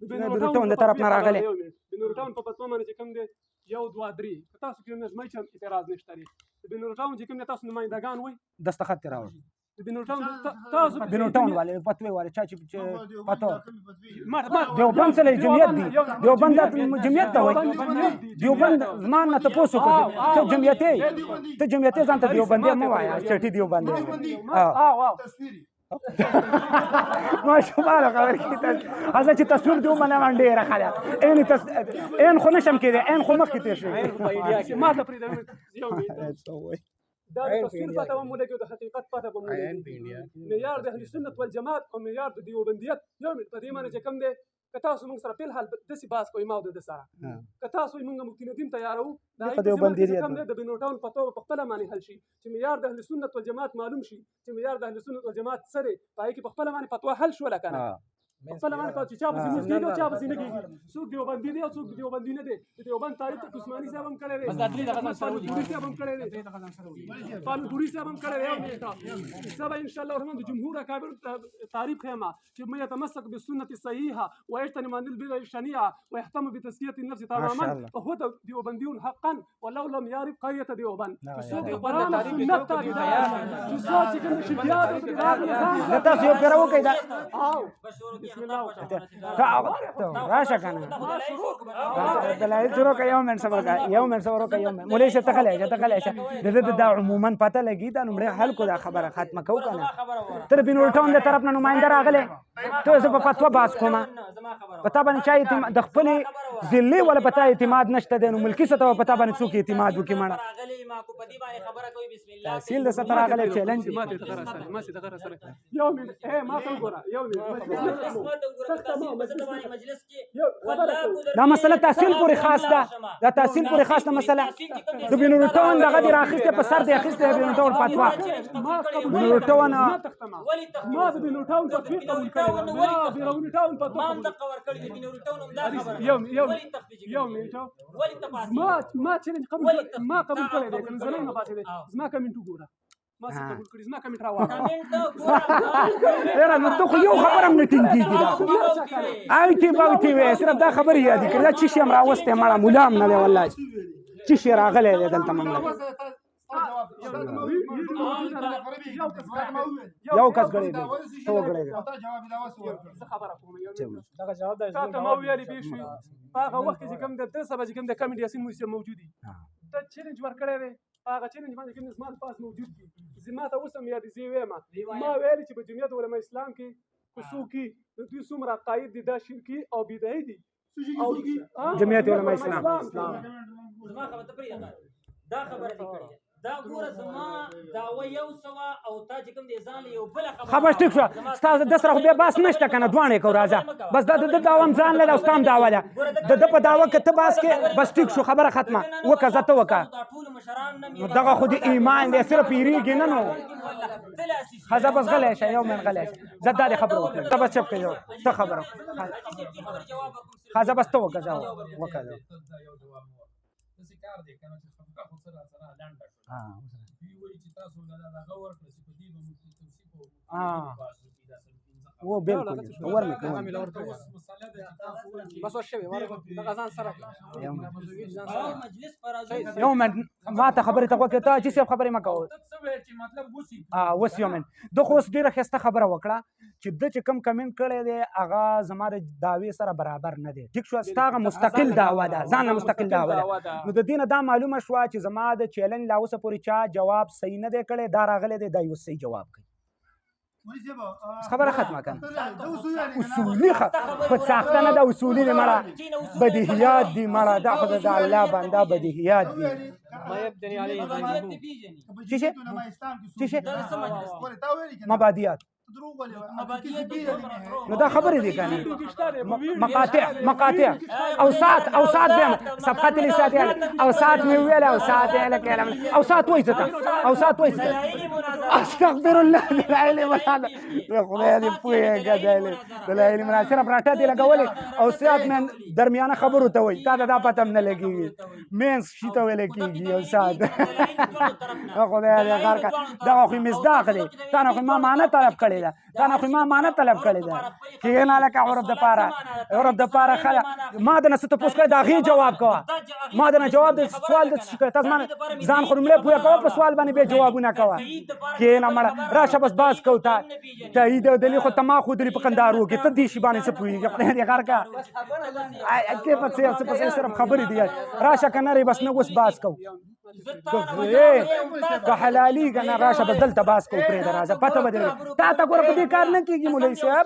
د بنورټاون د طرف نه راغلی بنورټاون په فتوا باندې چې کوم دی 1 2 3 که تاسو کوم نظمي چې اعتراض نشته لري د بنورټاون چې کوم تاسو نمائندگان وي دستخط راوړ د بنورټاون تاسو بنورټاون والے فتوی والے چا چې پتو دیوبند سره جمعیت دی دیوبند د جمعیت ته وایي دیوبند زمان نه تاسو کوي ته جمعیت ځان ته دیوبند مو وایا چټي دیوبند ها تصویری ماشاءالله خبر کیته حاضر چې تصویر دیو باندې باندې راخاله این خو نشم کېده این خو مخ کې تیر شي ما ته پرې یو دا تصویر پته مو لګي د حقیقت پته مو لګي معیار د اهل سنت والجماعت او معیار د دیوبندیت یو په دې معنی چې کوم دی که تاسو موږ سره په حال د سی باس کوی ما د سره که تاسو موږ مفتي ندیم تیارو د دیوبندیت کوم دی د بنورټاون پته په خپل معنی حل شي چې معیار د اهل سنت والجماعت معلوم شي چې معیار د اهل سنت والجماعت سره پای کې په خپل معنی فتوا حل شو لکنه خپل معنی چې چا به زموږ کېږي چا به زینه کېږي څوک دیوبندي دی او څوک دیوبندي نه دی د دیوبند تاریخ ته عثماني صاحب هم کړی دی پالپوري صاحب هم کړی دی پالپوري صاحب هم کړی دی سبا ان شاء الله الرحمن د جمهور اکابر تعریف خیمه چې من يتمسك بالسنه الصحيحه ويجتنب عن البدع الشنيعه ويهتم بتزكيه النفس تماما فهو دیوبندي حقا ولو لم يعرف قريه دیوبند څوک قرآن او سنت تابع چې څوک چې کوم شریعت د تاسو یو پیرو کوي دا بسم الله راشه کنه دلایل شروع کوي یو من صبر کوي یو من صبر کوي یو من مولوی شه تخلې د عموما پته لګي دا نمبر حل کو دا خبره ختمه کو کنه تر بنورټاون د طرف نه نمائنده راغله ته زه په فتوا باس کوم پتا باندې چا د خپل ذلی ولا پتا اعتماد نشته د ملکی سطح پتا باندې څوک اعتماد وکي مړه ما کو پدی باندې خبره کوي بسم الله تحصیل د ستر راغله چیلنج ما سي دغه سره یو من ما ته وګوره یو من دا مسله تحصیل پورې خاص ده دا تحصیل پورې خاص ده مسله د بنورټاون دغه دی راخسته په سر دی اخسته بنورټاون پاتوا بنورټاون ما د بنورټاون تفویض قبول کړی ما بنورټاون پاتوا ما د قور کړی بنورټاون هم دا خبره یوم ما چیلنج قبول ما قبول کړی دی کوم ځای نه پاتې دی زما کمنټ وګوره ما څه قبول کړی زما کمنټ راوړه یاره نو ته خو یو خبره هم نه ټینګېږي دا آیټي باوټي وې صرف دا خبرې یادې کړې دا چې شي هم راوستی مړه ملا هم نه دی والله چې شي راغلی دی دلته موږ یو کس غړی دی ته وګړی دی دغه جواب دا تا ما ویلي به شوي په هغه وخت کې چې کوم د سبا چې کوم د کمیټ یاسین موسی موجود دي دا چیلنج ورکړی دی هغه چیلنج باندې کوم زما پاس موجود دي زما ته اوس هم یادې زی وایم ما ویلي چې په جمعیت علماء اسلام کې خصوصي د دوی څومره عقاید دي دا شرکي او بدعي دي جمعیت علماء اسلام زما خبره پرې دا خبره دې کړې دا ګوره زما دعوه یو سوا او تا چې کوم دې ځان یو بل خبر ټیک شو ستاسو د سره خو بیا باس نشته کنه دوانې کو راځه بس د دعوه هم ځان له استام دعوه ده د په دعوه کې ته باس کې بس ټیک شو خبره ختمه وکړه زه ته وکړه دغه خو د ایمان دی صرف یېرېږي نه نو ښځه بس غلی شه یو من غلی شه زه دا دې خبره وکړم ته بس چپ کړې ته خبره ښځه بس ته وکړه زه وکړه वो बिल्कुल ور مې بس وشوي دغه ځان سره یو من ما ته خبرې ته وکړه ته چې څه خبرې ما کوو وس یو من د خو اوس ډېره ښایسته خبره وکړه چې د چې کوم کمنټ کړی دی هغه زما د دعوې سره برابر نه دی ټیک شو ستا هغه مستقل دعوه ده ځان مستقل دعوه ده نو د دې نه دا معلومه شوه چې زما د چیلنج لا اوسه پورې چا جواب صحیح نه دی کړی دا راغلی دی دا یو صحیح جواب کوي خبره ختمه کړه اصولي په ساخته نه ده اصولي دی مړه بدیهیات دي مړه دا خو د الله بنده بدیهیات دي ما يبدني عليه چی مبادیات نو دا خبرې دي کنه مقاطع اوساط بهم صفحات لساتي اوساط مې ویل اوساط لکه اوساط وایته اوساط وایته استغفر الله العلي والله خدای دې پوهه غداله دلایل مناسب پراټه دي لګولې اوساط من درمیانه خبرو ته وای تا دا پته نه لګي مینس شي ته ویل کېږي یو ساعت خدای دې غار کا دغه خو مصداق دی تا نه خو ما معنی طلب کړې ده کښېنه لکه عرب دپاره ښه ما د نه څه تپوس کړی د هغې جواب کوه ما د نه جواب د سوال د څه کړی تا زما ځان خو لومړی پوهه کوه په سوال باندې بیا جوابونه کوه کښېنه مړه راشه بس باز کو ته تایید او دلیل خو ته ما ښودلي په کندهارو کې ته دې شي باندې څه پوهېږي خدای دې غر کا کې په صرف خبرې دي راشه که نه بس نه اوس باز کو که حلالي که نه راشه بس دلته باز کو پرېږده راځه پته به دې تا ته ګوره په دې کار نه کېږي مولوي صاحب